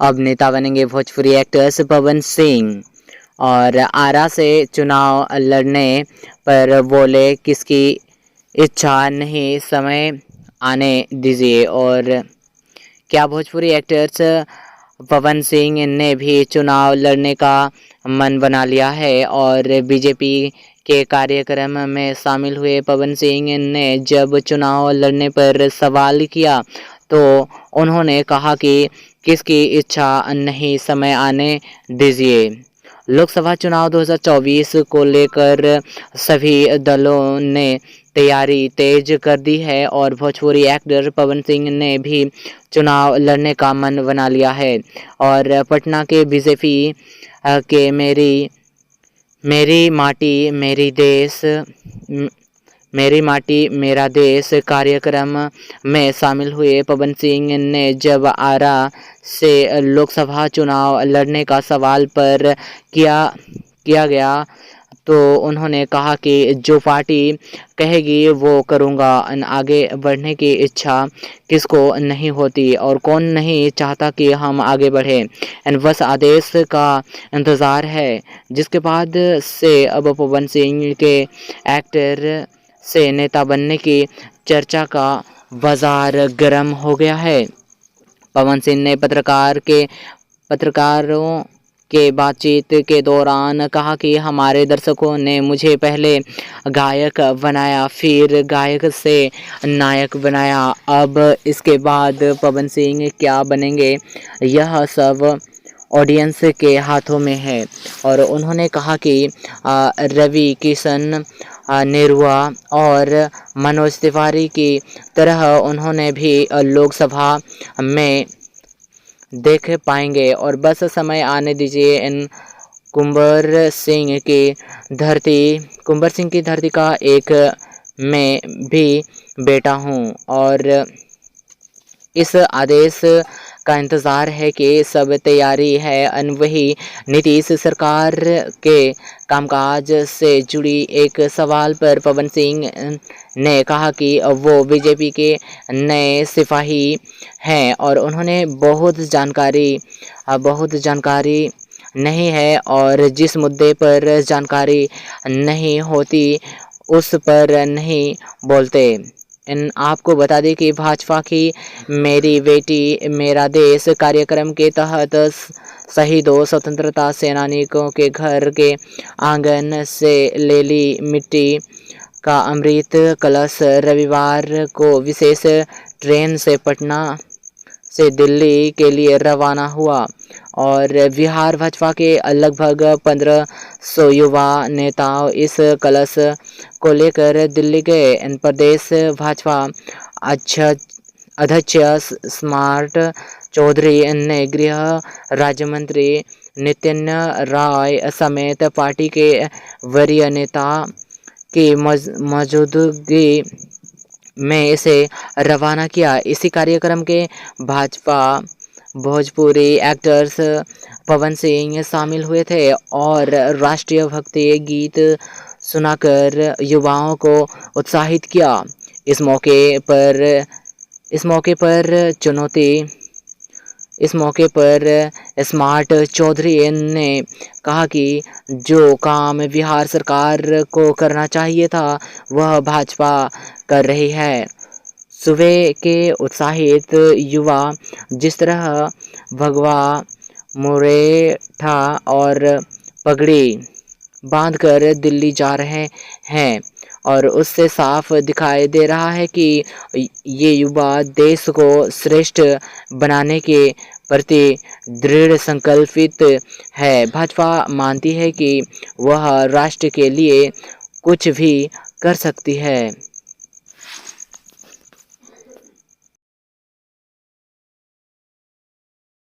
अब नेता बनेंगे भोजपुरी एक्टर्स पवन सिंह। और आरा से चुनाव लड़ने पर बोले किसकी इच्छा नहीं, समय आने दीजिए। और क्या भोजपुरी एक्टर्स पवन सिंह ने भी चुनाव लड़ने का मन बना लिया है? और बीजेपी के कार्यक्रम में शामिल हुए पवन सिंह ने जब चुनाव लड़ने पर सवाल किया तो उन्होंने कहा कि किसकी इच्छा नहीं, समय आने दीजिए। लोकसभा चुनाव 2024 को लेकर सभी दलों ने तैयारी तेज कर दी है और भोजपुरी एक्टर पवन सिंह ने भी चुनाव लड़ने का मन बना लिया है। और पटना के बीजेपी के मेरी माटी मेरा देश कार्यक्रम में शामिल हुए पवन सिंह ने जब आरा से लोकसभा चुनाव लड़ने का सवाल पर किया गया तो उन्होंने कहा कि जो पार्टी कहेगी वो करूँगा। आगे बढ़ने की इच्छा किसको नहीं होती और कौन नहीं चाहता कि हम आगे बढ़ें। बस आदेश का इंतज़ार है। जिसके बाद से अब पवन सिंह के एक्टर से नेता बनने की चर्चा का बाजार गर्म हो गया है। पवन सिंह ने पत्रकारों के बातचीत के दौरान कहा कि हमारे दर्शकों ने मुझे पहले गायक बनाया, फिर गायक से नायक बनाया, अब इसके बाद पवन सिंह क्या बनेंगे यह सब ऑडियंस के हाथों में है। और उन्होंने कहा कि रवि किशन, निरुआ और मनोज तिवारी की तरह उन्होंने भी लोकसभा में देख पाएंगे और बस समय आने दीजिए। कुंवर सिंह की धरती का एक मैं भी बेटा हूँ और इस आदेश का इंतज़ार है कि सब तैयारी है। वही नीतीश सरकार के कामकाज से जुड़ी एक सवाल पर पवन सिंह ने कहा कि वो बीजेपी के नए सिपाही हैं और उन्होंने बहुत जानकारी नहीं है और जिस मुद्दे पर जानकारी नहीं होती उस पर नहीं बोलते। आपको बता दें कि भाजपा की मेरी बेटी मेरा देश कार्यक्रम के तहत शहीदों स्वतंत्रता सेनानियों के घर के आंगन से ले ली मिट्टी का अमृत कलश रविवार को विशेष ट्रेन से पटना से दिल्ली के लिए रवाना हुआ। और बिहार भाजपा के लगभग 1500 युवा नेता इस कलश को लेकर दिल्ली गए। प्रदेश भाजपा अध्यक्ष स्मार्ट चौधरी ने गृह राज्य मंत्री नित्यानंद राय समेत पार्टी के वरीय नेता की मौजूदगी में इसे रवाना किया। इसी कार्यक्रम के भाजपा भोजपुरी एक्टर्स पवन सिंह शामिल हुए थे और राष्ट्रीय भक्ति गीत सुनाकर युवाओं को उत्साहित किया। इस मौके पर स्मार्ट चौधरी ने कहा कि जो काम बिहार सरकार को करना चाहिए था वह भाजपा कर रही है। सुबह के उत्साहित युवा जिस तरह भगवा मुरेठा और पगड़ी बांधकर दिल्ली जा रहे हैं और उससे साफ दिखाई दे रहा है कि ये युवा देश को श्रेष्ठ बनाने के प्रति दृढ़ संकल्पित है। भाजपा मानती है कि वह राष्ट्र के लिए कुछ भी कर सकती है।